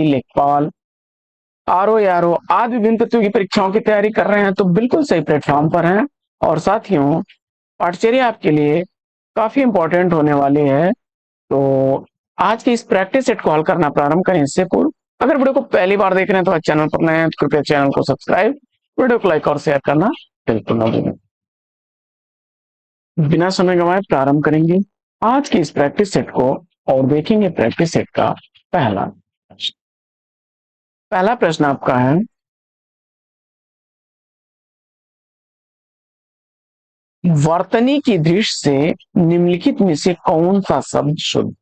लेखपाल, आरओ या आरओ आदि विभिन्न प्रतियोगी परीक्षाओं की तैयारी कर रहे हैं तो बिल्कुल सही प्लेटफॉर्म पर हैं। और साथियों, पाठचर्या आपके लिए काफी इंपॉर्टेंट होने वाली है। तो आज की इस प्रैक्टिस सेट को हल करना प्रारंभ करें इससे पूर्व अगर वीडियो को पहली बार देख रहे हैं तो आज चैनल पर नए हैं तो कृपया चैनल को सब्सक्राइब, वीडियो को लाइक और शेयर करना बिल्कुल ना भूलें। बिना समय गंवाए प्रारंभ करेंगे आज की इस प्रैक्टिस सेट को और देखेंगे प्रैक्टिस सेट का पहला प्रश्न। पहला प्रश्न आपका है, वर्तनी की दृष्टि से निम्नलिखित में से कौन सा शब्द शुद्ध?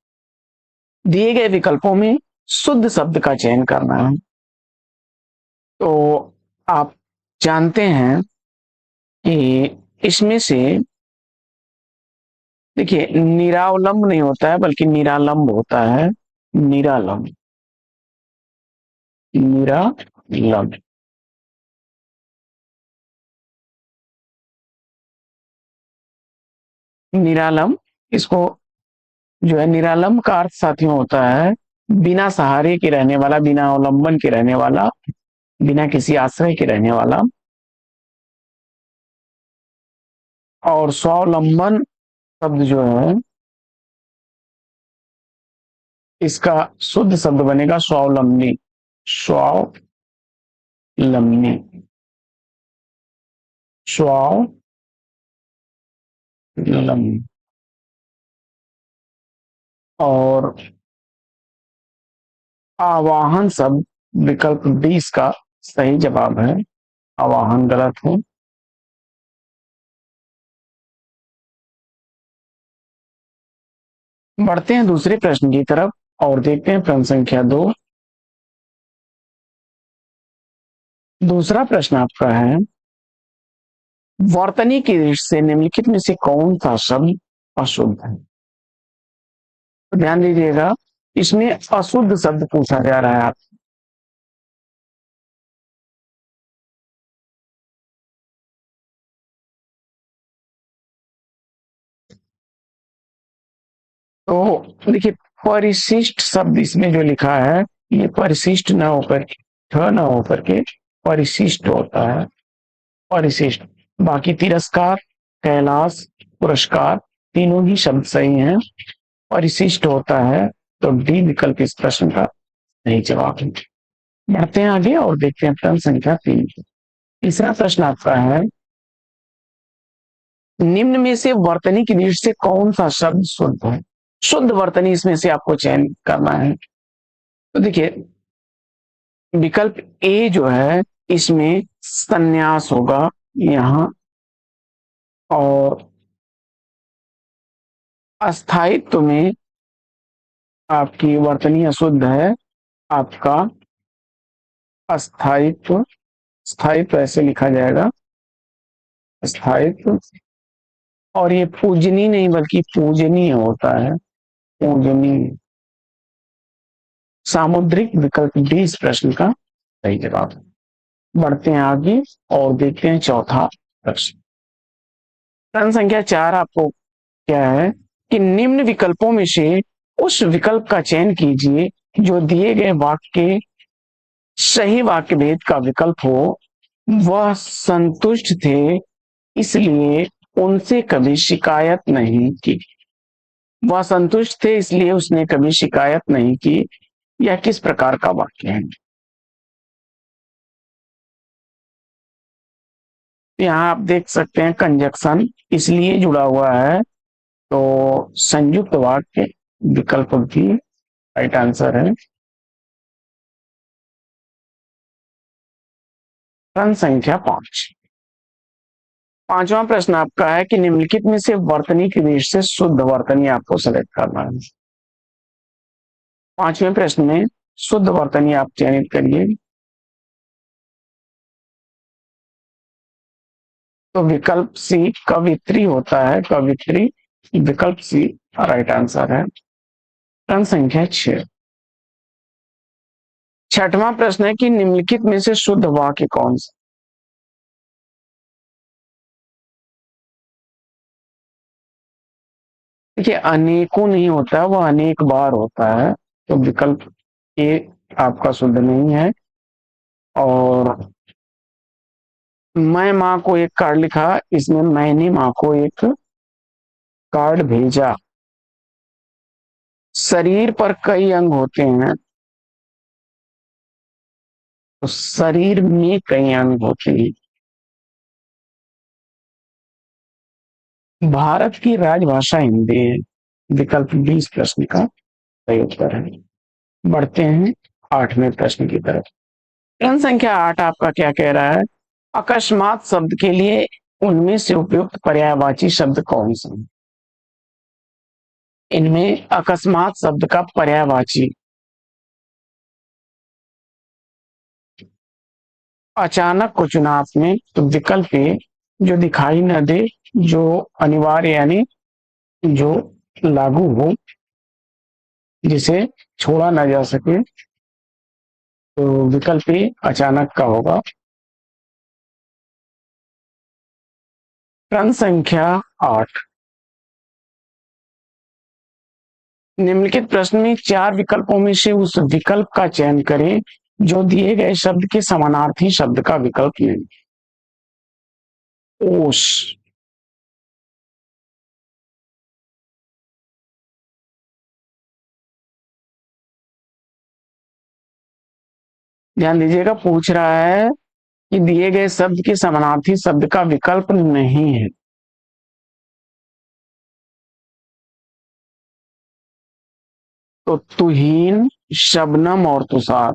दिए गए विकल्पों में शुद्ध शब्द का चयन करना है। तो आप जानते हैं कि इसमें से देखिए निरावलंब नहीं होता है बल्कि निरालंब होता है। निरालंब, निरालंब। निरालंब, इसको जो है निरालंब का अर्थ साथियों होता है बिना सहारे के रहने वाला, बिना अवलंबन के रहने वाला, बिना किसी आश्रय के रहने वाला। और स्वावलंबन शब्द जो है इसका शुद्ध शब्द बनेगा स्वावलंबी। स्वावलंबी, स्वावलंबी। और आवाहन शब्द विकल्प 20 का सही जवाब है। आवाहन गलत है। बढ़ते हैं दूसरे प्रश्न की तरफ और देखते हैं प्रश्न संख्या 2। दूसरा प्रश्न आपका है, वर्तनी की दृष्टि से निम्नलिखित में से कौन सा शब्द अशुद्ध है? तो ध्यान दीजिएगा, इसमें अशुद्ध शब्द पूछा जा रहा है आप। तो देखिए परिशिष्ट शब्द इसमें जो लिखा है ये परिशिष्ट ना होकर ना होकर के परिशिष्ट होता है। परिशिष्ट, बाकी तिरस्कार, कैलाश, पुरस्कार तीनों ही शब्द सही हैं। परिशिष्ट होता है तो डी विकल्प इस प्रश्न का सही जवाब है। बढ़ते हैं आगे और देखते हैं प्रश्न संख्या 3। तीसरा प्रश्न आपका है, निम्न में से वर्तनी की दृष्टि से कौन सा शब्द शुद्ध है? शुद्ध वर्तनी इसमें से आपको चयन करना है। तो देखिए विकल्प ए जो है इसमें संन्यास होगा यहां, और अस्थायित्व में आपकी वर्तनी अशुद्ध है। आपका अस्थायित्व, स्थायित्व ऐसे लिखा जाएगा, स्थायित्व। और ये पूजनी नहीं बल्कि पूजनीय होता है, पूजनीय। सामुद्रिक विकल्प डी इस प्रश्न का सही जवाब है। बढ़ते हैं आगे और देखते हैं चौथा प्रश्न। प्रश्न संख्या 4 आपको क्या है कि निम्न विकल्पों में से उस विकल्प का चयन कीजिए जो दिए गए वाक्य के सही वाक्य भेद का विकल्प हो। वह संतुष्ट थे इसलिए उनसे कभी शिकायत नहीं की। वह संतुष्ट थे इसलिए उसने कभी शिकायत नहीं की। यह किस प्रकार का वाक्य है? यहाँ आप देख सकते हैं कंजक्शन इसलिए जुड़ा हुआ है, तो संयुक्त वाक्य विकल्प भी राइट आंसर है। प्रश्न संख्या 5। पांचवा प्रश्न आपका है कि निम्नलिखित में से वर्तनी की दृष्टि से शुद्ध वर्तनी आपको सेलेक्ट करना है। पांचवें प्रश्न में शुद्ध वर्तनी आप चयनित करिए। तो विकल्प सी कवित्री होता है, कवित्री। विकल्प सी राइट आंसर है। प्रश्न संख्या 6। छठवां प्रश्न है कि निम्नलिखित में से शुद्ध वाक्य कौन सा? देखिए अनेकों नहीं होता है, वह अनेक बार होता है। तो विकल्प ए आपका शुद्ध नहीं है। और मैं माँ को एक कार्ड लिखा, इसमें मैंने माँ को एक कार्ड भेजा। शरीर पर कई अंग होते हैं, तो शरीर में कई अंग होते हैं। भारत की राजभाषा हिंदी है। विकल्प 20 प्रश्न का सही उत्तर है। बढ़ते हैं 8वें प्रश्न की तरफ। प्रश्न संख्या 8 आपका क्या कह रहा है? अकस्मात शब्द के लिए उनमें से उपयुक्त पर्यायवाची शब्द कौन सा है? इनमें अकस्मात शब्द का पर्यायवाची। अचानक को चुना आपने, तो विकल्प ए, जो दिखाई न दे, जो अनिवार्य यानी जो लागू हो, जिसे छोड़ा ना जा सके, तो विकल्प ए अचानक का होगा। प्रश्न संख्या 8। निम्नलिखित प्रश्न में 4 विकल्पों में से उस विकल्प का चयन करें जो दिए गए शब्द के समानार्थी शब्द का विकल्प नहीं। ओस। ध्यान दीजिएगा, पूछ रहा है कि दिए गए शब्द के समानार्थी शब्द का विकल्प नहीं है। तो तुहीन, शबनम और तुषार,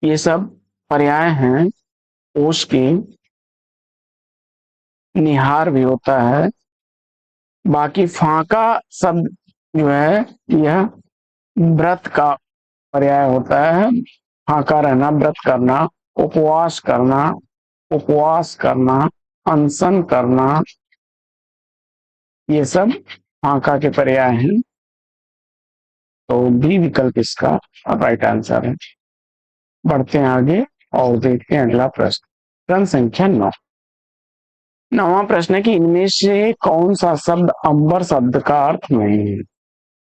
ये सब पर्याय हैं ओस के। निहार भी होता है। बाकी फाका शब्द जो है, यह व्रत का पर्याय होता है। फाका रहना, व्रत करना, उपवास करना, उपवास करना, अनशन करना, ये सब फाका के पर्याय हैं। तो बी विकल्प इसका राइट आंसर है। बढ़ते हैं आगे और देखते हैं अगला प्रश्न। प्रश्न संख्या 9। नौवां प्रश्न है कि इनमें से कौन सा शब्द अंबर शब्द का अर्थ नहीं है?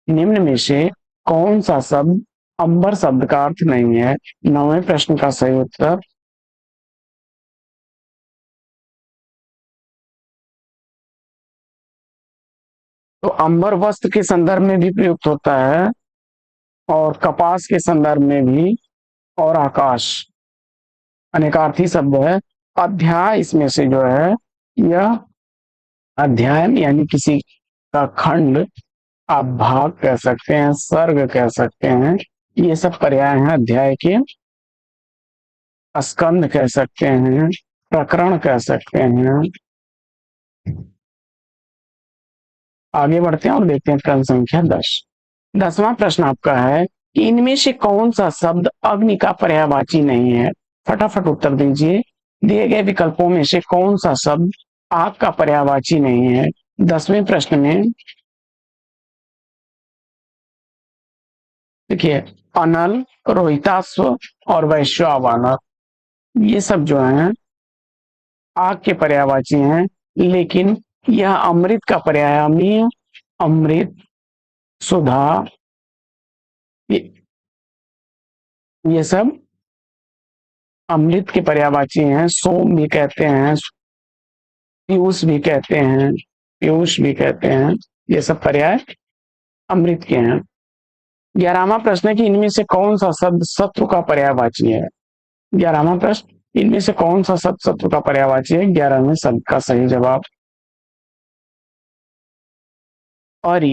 निम्न में से कौन सा शब्द अंबर शब्द का अर्थ नहीं है? 9वें प्रश्न का सही उत्तर तो अंबर वस्त्र के संदर्भ में भी प्रयुक्त होता है, और कपास के संदर्भ में भी, और आकाश अनेकार्थी शब्द है। अध्याय इसमें से जो है, यह अध्याय यानी किसी का खंड, आप भाग कह सकते हैं, सर्ग कह सकते हैं, ये सब पर्याय हैं अध्याय के। स्कंद कह सकते हैं, प्रकरण कह सकते हैं। आगे बढ़ते हैं और देखते हैं प्रश्न संख्या 10। 10वां प्रश्न आपका है कि इनमें से कौन सा शब्द अग्नि का पर्यायवाची नहीं है? फटाफट उत्तर दीजिए। दिए गए विकल्पों में से कौन सा शब्द आग का पर्यायवाची नहीं है? 10वें प्रश्न में देखिए, अनल, रोहिताश्व और वैश्वानर, ये सब जो हैं आग के पर्यायवाची हैं, लेकिन यह अमृत का पर्याय, अम्लीय, अमृत, सुधा, ये, ये सब अमृत के पर्यायवाची हैं। सोम भी कहते हैं, पीयूष भी कहते हैं, पीयूष भी कहते हैं, ये सब पर्याय अमृत के हैं। 11वां प्रश्न है कि इनमें से कौन सा शब्द शत्रु का पर्यायवाची है? 11वां प्रश्न, इनमें से कौन सा शब्द शत्रु का पर्यायवाची है? 11वें शब्द का सही जवाब और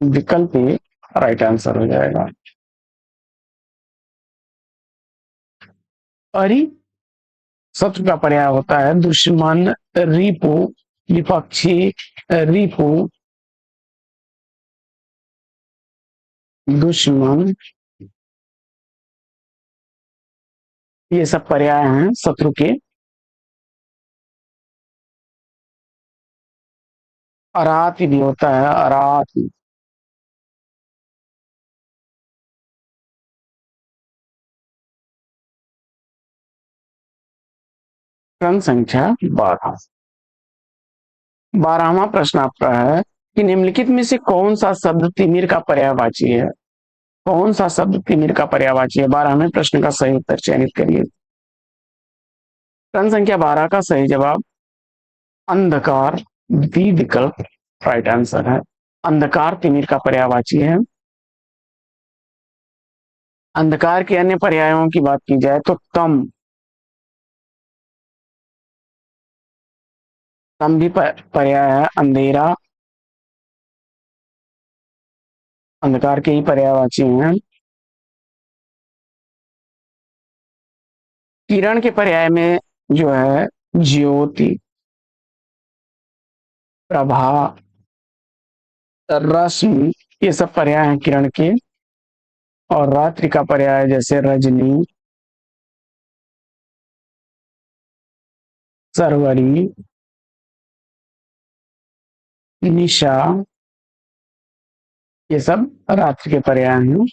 विकल्प ए राइट आंसर हो जाएगा। अरि शत्रु का पर्याय होता है दुश्मन, रिपु, विपक्षी, रिपु, दुश्मन, ये सब पर्याय हैं शत्रु के। अराति भी होता है, अराति। प्रश्न संख्या 12। 12वां प्रश्न आपका है कि निम्नलिखित में से कौन सा शब्द तिमिर का पर्यायवाची है? कौन सा शब्द तिमिर का पर्यायवाची है? 12वें प्रश्न का सही उत्तर चयनित करिए। प्रश्न संख्या 12 का सही जवाब अंधकार, बी विकल्प राइट आंसर है। अंधकार तिमिर का पर्यायवाची है। अंधकार के अन्य पर्यायों की बात की जाए तो तम भी पर्याय है। अंधेरा अंधकार के ही पर्यायवाची हैं। किरण के पर्याय में जो है ज्योति, प्रभा, रश्मि, ये सब पर्याय हैं किरण के। और रात्रि का पर्याय जैसे रजनी, सरवरी, निशा, ये सब रात्रि के पर्याय हैं।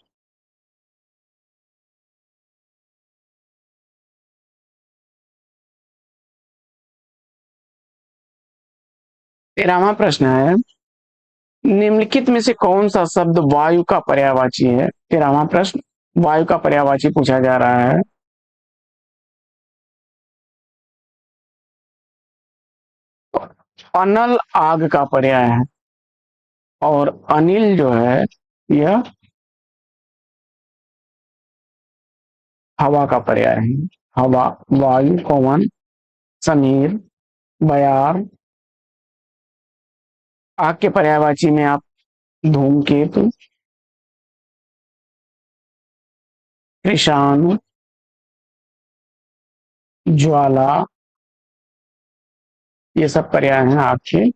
तेरहवां प्रश्न है निम्नलिखित में से कौन सा शब्द वायु का पर्यायवाची है? तेरहवां प्रश्न वायु का पर्यायवाची पूछा जा रहा है। अनल आग का पर्याय है और अनिल जो है यह हवा का पर्याय है। हवा, वायु, पवन, समीर, बयार। आग के पर्यायवाची में आप धूमकेतु, कृषाणु, ज्वाला, ये सब पर्याय हैं आग के।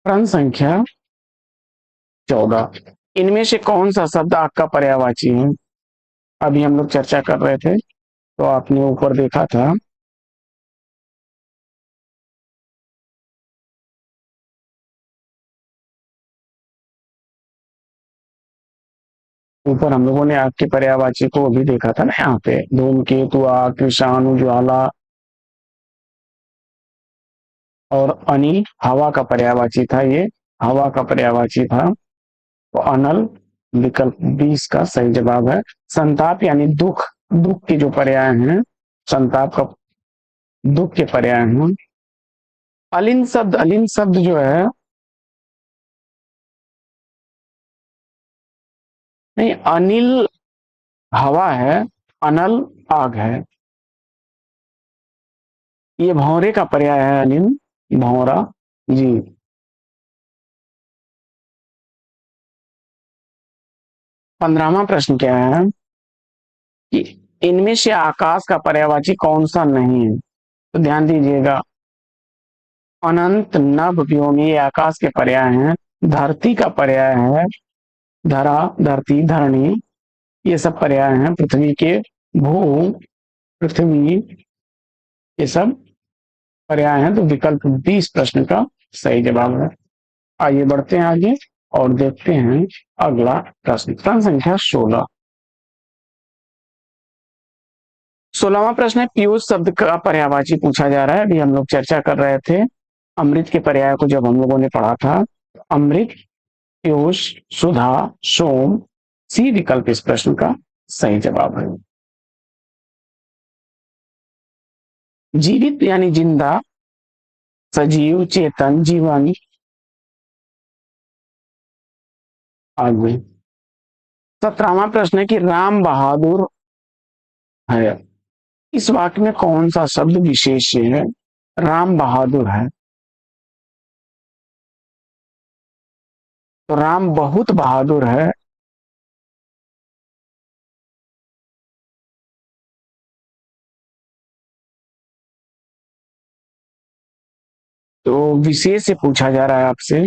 प्रश्न संख्या 14 इनमें से कौन सा शब्द आग का पर्यायवाची है? अभी हम लोग चर्चा कर रहे थे तो आपने ऊपर देखा था। ऊपर हम लोगों ने आग के पर्यायवाची को भी देखा था ना, यहाँ पे धूमकेतु, आग, कृषाणु, ज्वाला और अनिल हवा का पर्यायवाची था। ये हवा का पर्यायवाची था। तो अनल विकल्प 20 का सही जवाब है। संताप यानी दुख, दुख के जो पर्याय हैं, संताप का दुख के पर्याय हैं। अलिन शब्द जो है नहीं, अनिल हवा है, अनल आग है। ये भौरे का पर्याय है अनिल, भौरा जी। 15वां प्रश्न क्या है कि इनमें से आकाश का पर्यायवाची कौन सा नहीं है? तो ध्यान दीजिएगा, अनंत, नभ, व्योम ये आकाश के पर्याय हैं। धरती का पर्याय है धरा, धरती, धरणी, ये सब पर्याय हैं पृथ्वी के। भू, पृथ्वी, ये सब पर्याय हैं। तो विकल्प 20 प्रश्न का सही जवाब है। आइए बढ़ते हैं आगे और देखते हैं अगला प्रश्न। प्रश्न संख्या 16। 16वां प्रश्न है पीयूष शब्द का पर्यायवाची पूछा जा रहा है। अभी हम लोग चर्चा कर रहे थे अमृत के पर्याय को जब हम लोगों ने पढ़ा था। अमृत, पीयूष, सुधा, सोम, सी विकल्प इस प्रश्न का सही जवाब है। जीवित यानी जिंदा, सजीव, चेतन, जीवन। आगे 17वां प्रश्न है कि राम बहादुर है, इस वाक्य में कौन सा शब्द विशेष है? राम बहादुर है तो राम बहुत बहादुर है। तो विशेष से पूछा जा रहा है आपसे।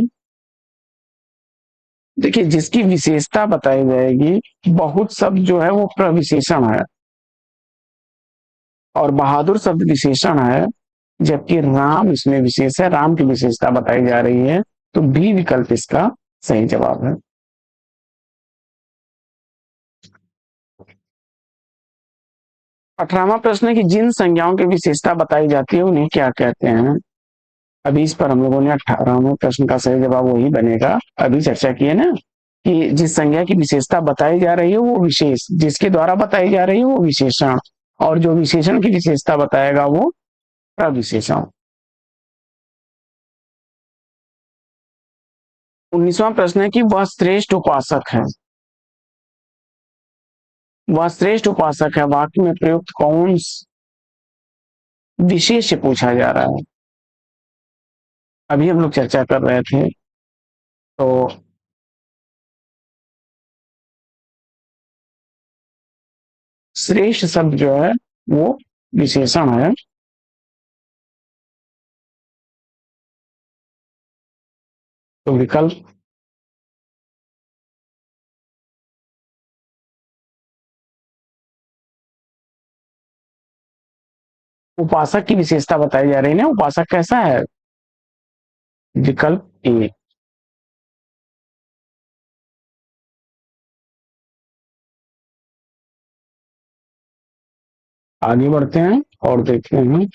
देखिए जिसकी विशेषता बताई जाएगी, बहुत शब्द जो है वो प्रविशेषण है और बहादुर शब्द विशेषण है, जबकि राम इसमें विशेष है। राम की विशेषता बताई जा रही है। तो बी विकल्प इसका सही जवाब है। 18वां प्रश्न है कि जिन संज्ञाओं की विशेषता बताई जाती है उन्हें क्या कहते हैं। अभी इस पर हम लोगों ने 18वें प्रश्न का सही जवाब वही बनेगा, अभी चर्चा की है ना, कि जिस संज्ञा की विशेषता बताई जा रही है वो विशेष, जिसके द्वारा बताई जा रही है वो विशेषण, और जो विशेषण की विशेषता बताएगा वो प्रविशेषण। 19वां प्रश्न है कि वह श्रेष्ठ उपासक है। वह श्रेष्ठ उपासक है वाक्य में प्रयुक्त कौन विशेष से पूछा जा रहा है। अभी हम लोग चर्चा कर रहे थे, तो श्रेष्ठ शब्द जो है वो विशेषण है। तो विकल्प उपासक की विशेषता बताई जा रही है ना, उपासक कैसा है। विकल्प ए। आगे बढ़ते हैं और देखते हैं।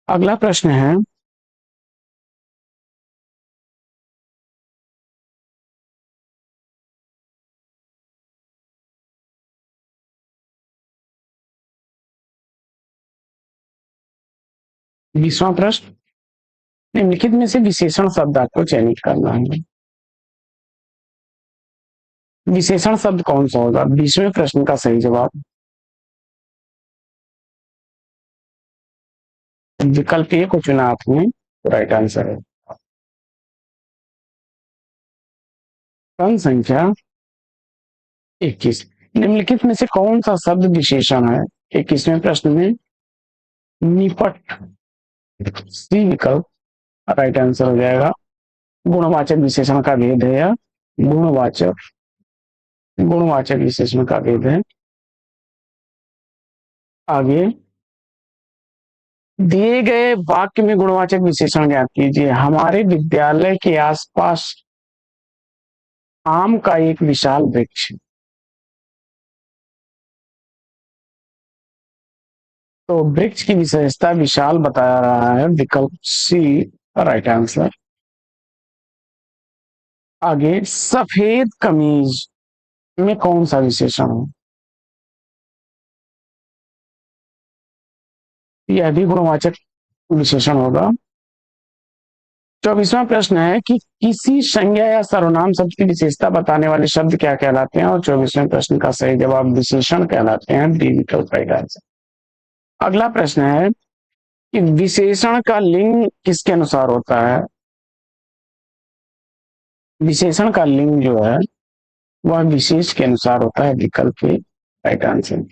अगला प्रश्न है, 20वां प्रश्न, निम्नलिखित में से विशेषण शब्द आपको चयनित करना है। विशेषण शब्द कौन सा होगा 20वें प्रश्न का सही जवाब। विकल्प ए को चुना आपने, राइट आंसर है। क्रम संख्या 21, निम्नलिखित में से कौन सा शब्द विशेषण है। 21वें प्रश्न में निपट, सी विकल्प राइट आंसर हो जाएगा। गुणवाचक विशेषण का भेद है यह, गुणवाचक गुणवाचक विशेषण का भेद है। आगे दिए गए वाक्य में गुणवाचक विशेषण ज्ञात कीजिए। हमारे विद्यालय के आसपास आम का एक विशाल वृक्ष। तो वृक्ष की विशेषता विशाल बताया रहा है, विकल्प सी राइट आंसर। आगे सफेद कमीज में कौन सा विशेषण है। यह भी गुणवाचक विशेषण होगा। 24वां प्रश्न है कि किसी संज्ञा या सर्वनाम शब्द की विशेषता बताने वाले शब्द क्या कहलाते हैं, और 24वें प्रश्न का सही जवाब विशेषण कहलाते हैं, डी विकल्प राइट आंसर। अगला प्रश्न है कि विशेषण का लिंग किसके अनुसार होता है। विशेषण का लिंग जो है वह विशेष के अनुसार होता है, विकल्प ए राइट आंसर।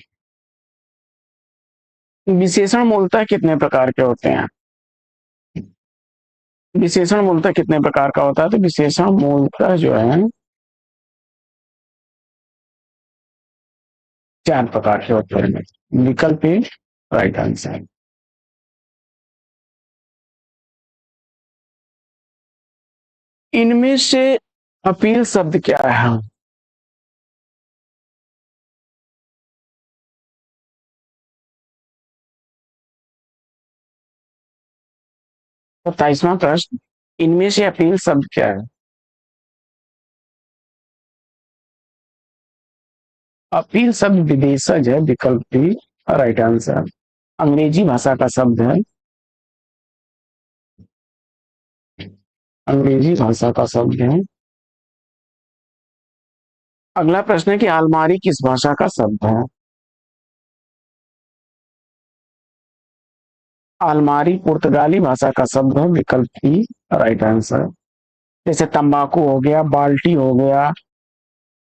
विशेषण मूलतः कितने प्रकार के होते हैं। विशेषण मूलतः कितने प्रकार का होता है, तो विशेषण मूलतः जो है 4 प्रकार के होते हैं, विकल्प ए राइट आंसर। इनमें से अपील शब्द क्या है। 27वां प्रश्न, इनमें से अपील शब्द क्या है। अपील शब्द विदेशज है, विकल्प बी राइट आंसर। अंग्रेजी भाषा का शब्द है, अंग्रेजी भाषा का शब्द है। अगला प्रश्न है कि अलमारी किस भाषा का शब्द है। अलमारी पुर्तगाली भाषा का शब्द है, विकल्प बी राइट आंसर। जैसे तंबाकू हो गया, बाल्टी हो गया,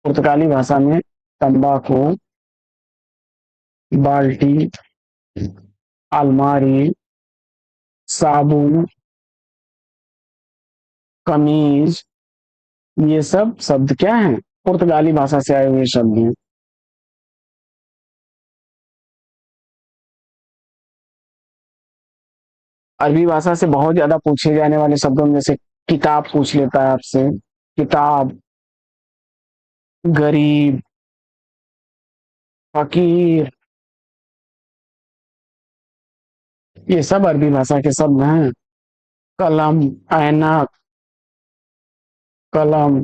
पुर्तगाली भाषा में तंबाकू, बाल्टी, अलमारी, साबुन, कमीज, ये सब शब्द क्या हैं, पुर्तगाली भाषा से आए हुए शब्द हैं। अरबी भाषा से बहुत ज्यादा पूछे जाने वाले शब्दों में जैसे किताब पूछ लेता है आपसे, किताब, गरीब, फकीर, ये सब अरबी भाषा के शब्द हैं। कलम, ऐनक, कलम,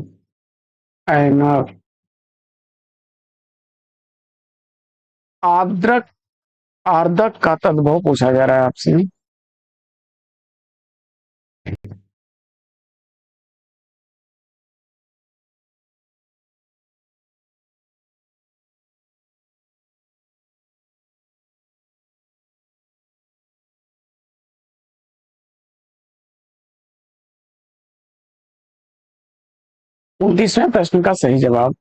ऐनक। आर्द्रक, आर्दक का तद्भव पूछा जा रहा है आपसे। 29वें प्रश्न का सही जवाब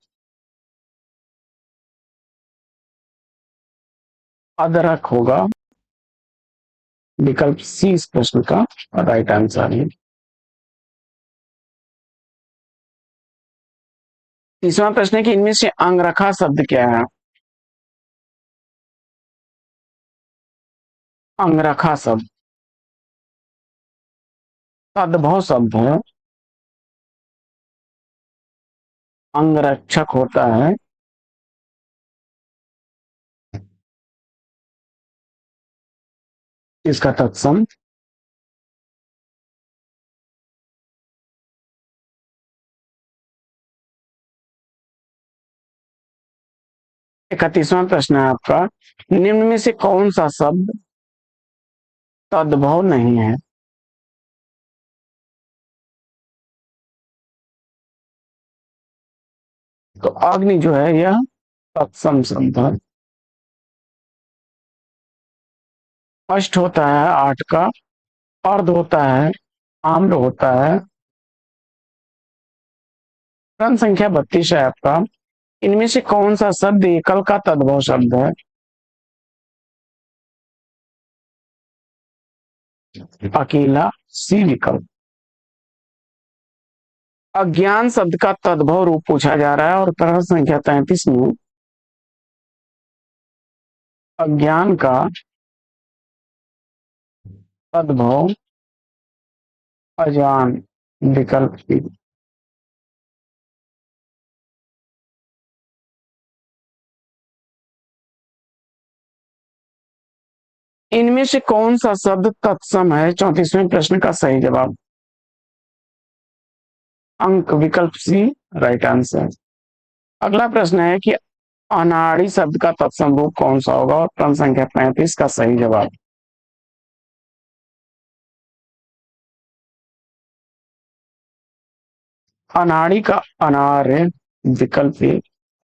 अदरक होगा। विकल्प सी इस प्रश्न का राइट आंसर है। तीसरा प्रश्न है कि इनमें से अंगरखा शब्द क्या है? अंगरखा शब्द तद्भव शब्द है। अंगरक्षक होता है। इसका तत्सम। 31वां प्रश्न है आपका, निम्न में से कौन सा शब्द तद्भव नहीं है? तो अग्नि जो है यह तत्सम शब्द है। अष्ट होता है 8 का, अर्ध होता है, आम्र होता है। क्रम संख्या 32 है आपका, इनमें से कौन सा शब्द एकल का तद्भव शब्द है? अकेला, सी विकल्प। अज्ञान शब्द का तद्भव रूप पूछा जा रहा है और प्रश्न संख्या 33 में अज्ञान का तद्भव अजान, विकल्प सी। इनमें से कौन सा शब्द तत्सम है? 34वें प्रश्न का सही जवाब अंक, विकल्प सी राइट आंसर। अगला प्रश्न है कि अनाड़ी शब्द का तत्सम रूप कौन सा होगा और प्रश्न संख्या 35 का सही जवाब अनाड़ी का अनार है, विकल्प ए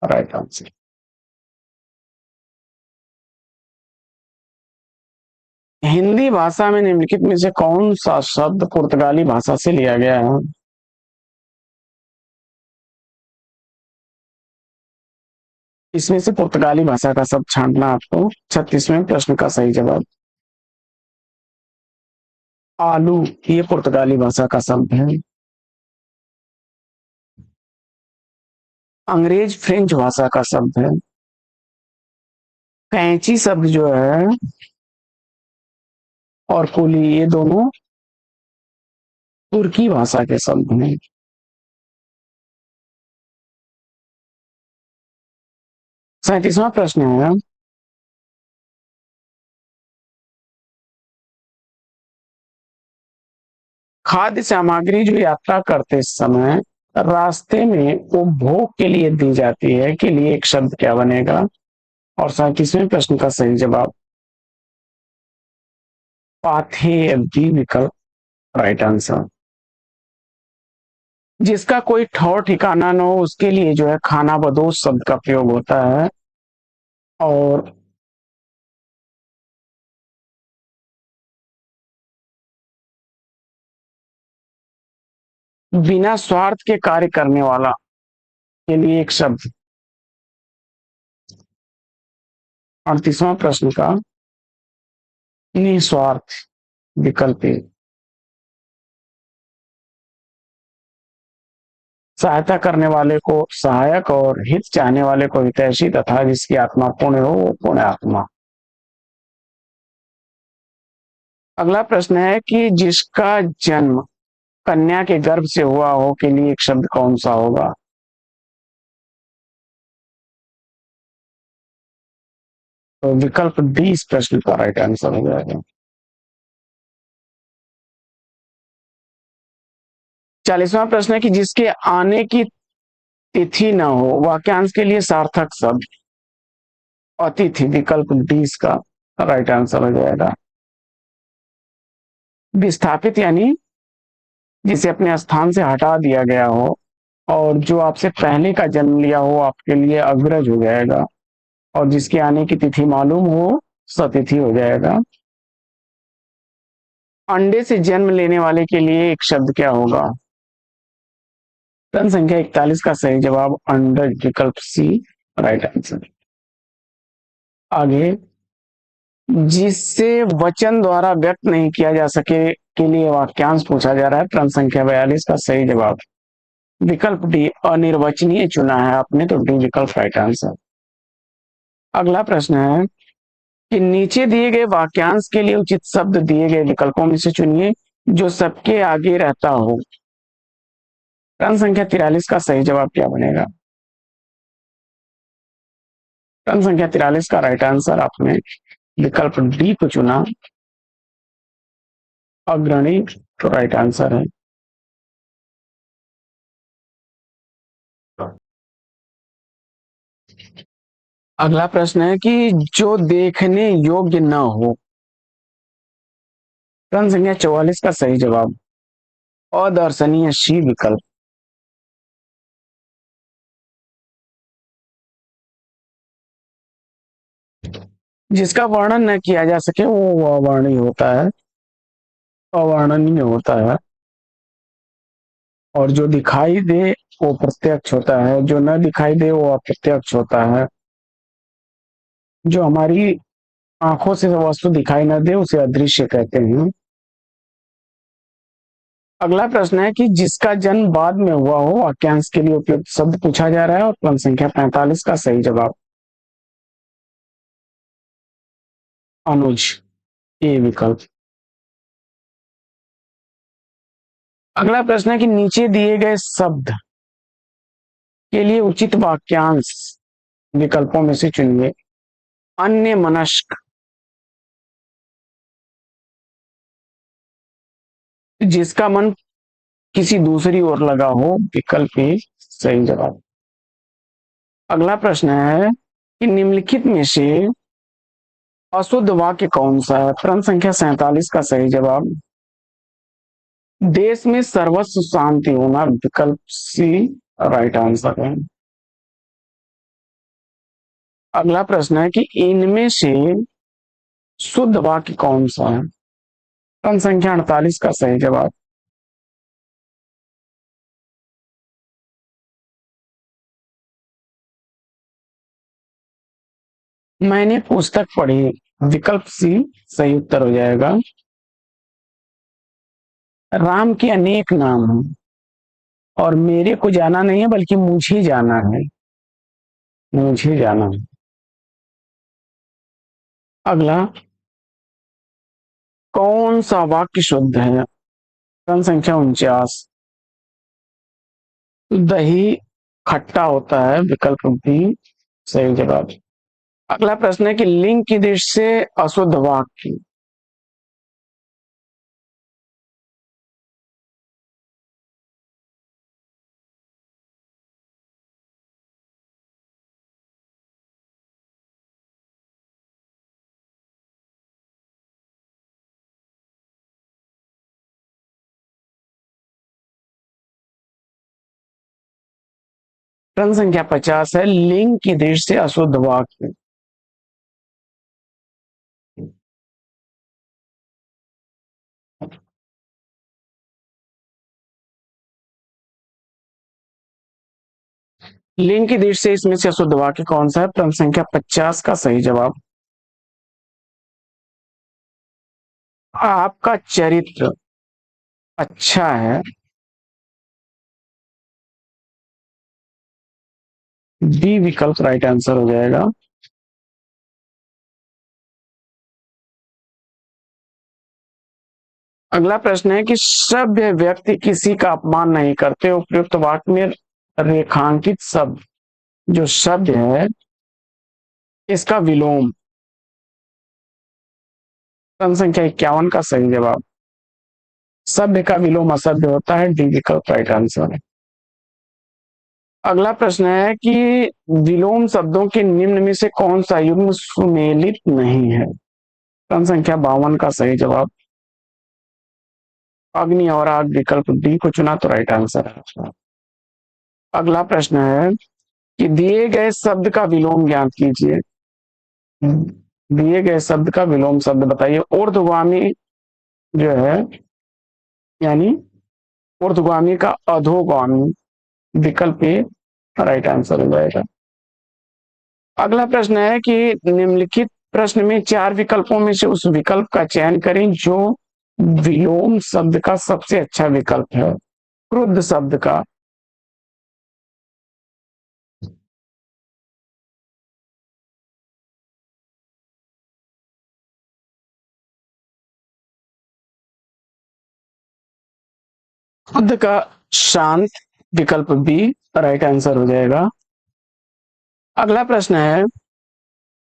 राइट आंसर। हिंदी भाषा में निम्नलिखित में से कौन सा शब्द पुर्तगाली भाषा से लिया गया है? इसमें से पुर्तगाली भाषा का शब्द छांटना आपको। 36वें प्रश्न का सही जवाब आलू, ये पुर्तगाली भाषा का शब्द है। अंग्रेज फ्रेंच भाषा का शब्द है। कैंची शब्द जो है और कुली, ये दोनों तुर्की भाषा के शब्द हैं। 37वां प्रश्न है, खाद्य सामग्री जो यात्रा करते समय रास्ते में उपभोग के लिए दी जाती है के लिए एक शब्द क्या बनेगा? और 37वें प्रश्न का सही जवाब पाथे, डी विकल्प राइट आंसर। जिसका कोई ठौर ठिकाना न हो उसके लिए जो है खाना बदोश शब्द का प्रयोग होता है। और बिना स्वार्थ के कार्य करने वाला के लिए एक शब्द। 38वां प्रश्न का निस्वार्थ, विकल्प ए। सहायता करने वाले को सहायक और हित चाहने वाले को हितैषी तथा जिसकी आत्मा पुण्य हो वो पुण्य आत्मा। अगला प्रश्न है कि जिसका जन्म कन्या के गर्भ से हुआ हो के लिए एक शब्द कौन सा होगा? तो विकल्प डी इस प्रश्न का राइट आंसर हो जाएगा। 40वां प्रश्न है कि जिसके आने की तिथि न हो वाक्यांश के लिए सार्थक शब्द अतिथि, विकल्प डी इसका राइट आंसर हो जाएगा। विस्थापित यानी जिसे अपने स्थान से हटा दिया गया हो, और जो आपसे पहले का जन्म लिया हो आपके लिए अग्रज हो जाएगा, और जिसके आने की तिथि मालूम हो सतिथि हो जाएगा। अंडे से जन्म लेने वाले के लिए एक शब्द क्या होगा? प्रश्न संख्या 41 का सही जवाब अंडज, विकल्प सी राइट आंसर। आगे, जिससे वचन द्वारा व्यक्त नहीं किया जा सके के लिए वाक्यांश पूछा जा रहा है। प्रश्न संख्या 42 का सही जवाब विकल्प डी अनिर्वचनीय चुना है आपने, तो डी विकल्प राइट आंसर। अगला प्रश्न है कि नीचे दिए गए वाक्यांश के लिए उचित शब्द दिए गए विकल्पों में से चुनिए जो सबके आगे रहता हो। प्रश्न संख्या 43 का सही जवाब क्या बनेगा? प्रश्न संख्या 43 का राइट आंसर आपने विकल्प डी को चुना, अग्रणी, तो राइट आंसर है। अगला प्रश्न है कि जो देखने योग्य न हो। प्रश्न संख्या 44 का सही जवाब अदर्शनीय, सी विकल्प। जिसका वर्णन न किया जा सके वो अवर्णीय होता है, अवर्णनीय होता है, और जो दिखाई दे वो प्रत्यक्ष होता है, जो न दिखाई दे वो अप्रत्यक्ष होता है। जो हमारी आंखों से वस्तु दिखाई न दे उसे अदृश्य कहते हैं। अगला प्रश्न है कि जिसका जन्म बाद में हुआ हो वाक्यांश के लिए उपयुक्त शब्द पूछा जा रहा है, और प्रश्न संख्या 45 का सही जवाब अनुज, ए विकल्प। अगला प्रश्न है कि नीचे दिए गए शब्द के लिए उचित वाक्यांश विकल्पों में से चुनिए। अन्य मनस्क, जिसका मन किसी दूसरी ओर लगा हो, विकल्प ए सही जवाब। अगला प्रश्न है कि निम्नलिखित में से अशुद्ध वाक्य कौन सा है? प्रश्न संख्या 47 का सही जवाब देश में सर्वस्व शांति होना, विकल्प सी राइट आंसर है। अगला प्रश्न है कि इनमें से शुद्ध वाक्य कौन सा है? प्रश्न संख्या 48 का सही जवाब मैंने पुस्तक पढ़ी, विकल्प सी सही उत्तर हो जाएगा। राम के अनेक नाम हैं और मेरे को जाना नहीं है बल्कि मुझे जाना है, मुझे जाना है। अगला, कौन सा वाक्य शुद्ध है? प्रश्न संख्या 49 दही खट्टा होता है, विकल्प बी सही जवाब। अगला प्रश्न है कि लिंग की दृष्टि से अशुद्ध वाक्य। प्रश्न संख्या 50 है लिंग की दृष्टि से अशुद्ध वाक्य। लिंग की दृष्टि से इसमें से अशुद्ध वाक्य कौन सा है? प्रश्न संख्या 50 का सही जवाब आपका चरित्र अच्छा है, बी विकल्प राइट आंसर हो जाएगा। अगला प्रश्न है कि सभ्य व्यक्ति किसी का अपमान नहीं करते, उपयुक्त वाक्य में रेखांकित शब्द जो शब्द है इसका विलोम प्रश्न संख्या 51 का सही जवाब सभ्य का विलोम असभ्य होता है, डी विकल्प राइट आंसर है। अगला प्रश्न है कि विलोम शब्दों के निम्न में से कौन सा युग्म सुमेलित नहीं है। प्रश्न संख्या 52 का सही जवाब अग्नि और आग विकल्प डी को चुना तो राइट आंसर है। अगला प्रश्न है कि दिए गए शब्द का विलोम ज्ञात कीजिए। दिए गए शब्द का विलोम शब्द बताइए। ऊर्ध्वगामी जो है यानी ऊर्ध्वगामी का अधोगामी विकल्प ए राइट आंसर हो जाएगा। अगला प्रश्न है कि निम्नलिखित प्रश्न में 4 विकल्पों में से उस विकल्प का चयन करें जो विलोम शब्द का सबसे अच्छा विकल्प है। क्रुद्ध शब्द का क्रुद्ध का शांत विकल्प बी राइट आंसर हो जाएगा। अगला प्रश्न है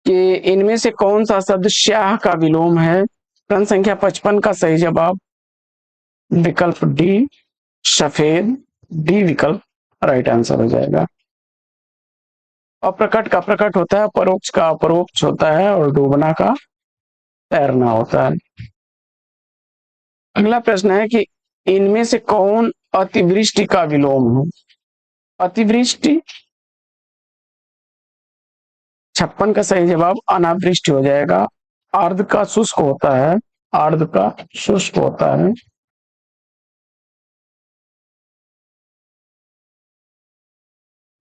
कि इनमें से कौन सा शब्द स्याह का विलोम है। प्रश्न संख्या 55 का सही जवाब विकल्प डी सफेद, डी विकल्प राइट आंसर हो जाएगा। अप्रकट का प्रकट होता है, परोक्ष का अपरोक्ष होता है और डूबना का तैरना होता है। अगला प्रश्न है कि इनमें से कौन अतिवृष्टि का विलोम है। अतिवृष्टि 56 का सही जवाब अनावृष्टि हो जाएगा। अर्ध का शुष्क होता है, अर्ध का शुष्क होता है।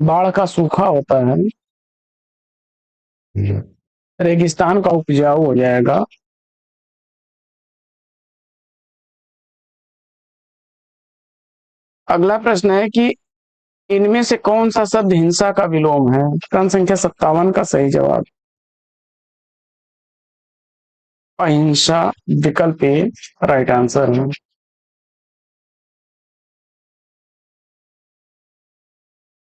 बाढ़ का सूखा होता है। रेगिस्तान का उपजाऊ हो जाएगा। अगला प्रश्न है कि इनमें से कौन सा शब्द हिंसा का विलोम है। प्रश्न संख्या 57 का सही जवाब अहिंसा विकल्प ए राइट आंसर है।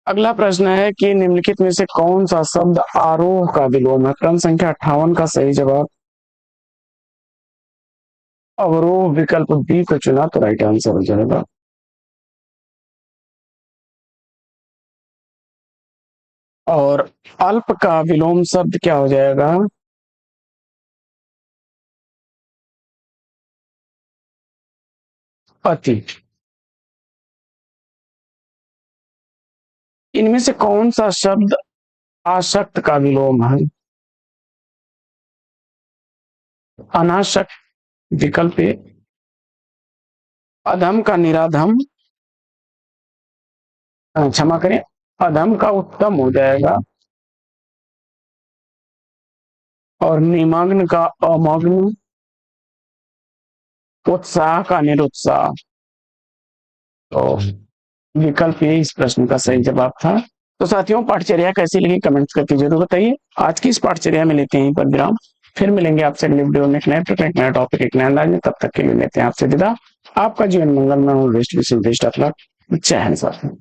अगला प्रश्न है कि निम्नलिखित में से कौन सा शब्द आरोह का विलोम है। प्रश्न संख्या 58 का सही जवाब अवरोह विकल्प बी को चुना तो राइट आंसर हो जाएगा। और अल्प का विलोम शब्द क्या हो जाएगा। अति। इनमें से कौन सा शब्द आसक्त का विलोम है। अनासक्त विकल्प ए। अधम का निराधम, क्षमा करें, अधम का उत्तम हो जाएगा और निमग्न का अमग्न, उत्साह का निरुत्साह। तो विकल्प ए इस प्रश्न का सही जवाब था। तो साथियों पाठचर्या कैसी लगी कमेंट्स करके जरूर बताइए। आज की इस पाठचर्या में लेते हैं यहीं पर विराम। फिर मिलेंगे आपसे अगले वीडियो में एक नए प्रश्न, एक नया टॉपिक, एक नया अंदाज में। तब तक के लिए लेते हैं आपसे विदा। आपका जीवन मंगलमय हो। बेस्ट विशेष बेस्ट ऑफ लक। जय हिंद साथियों।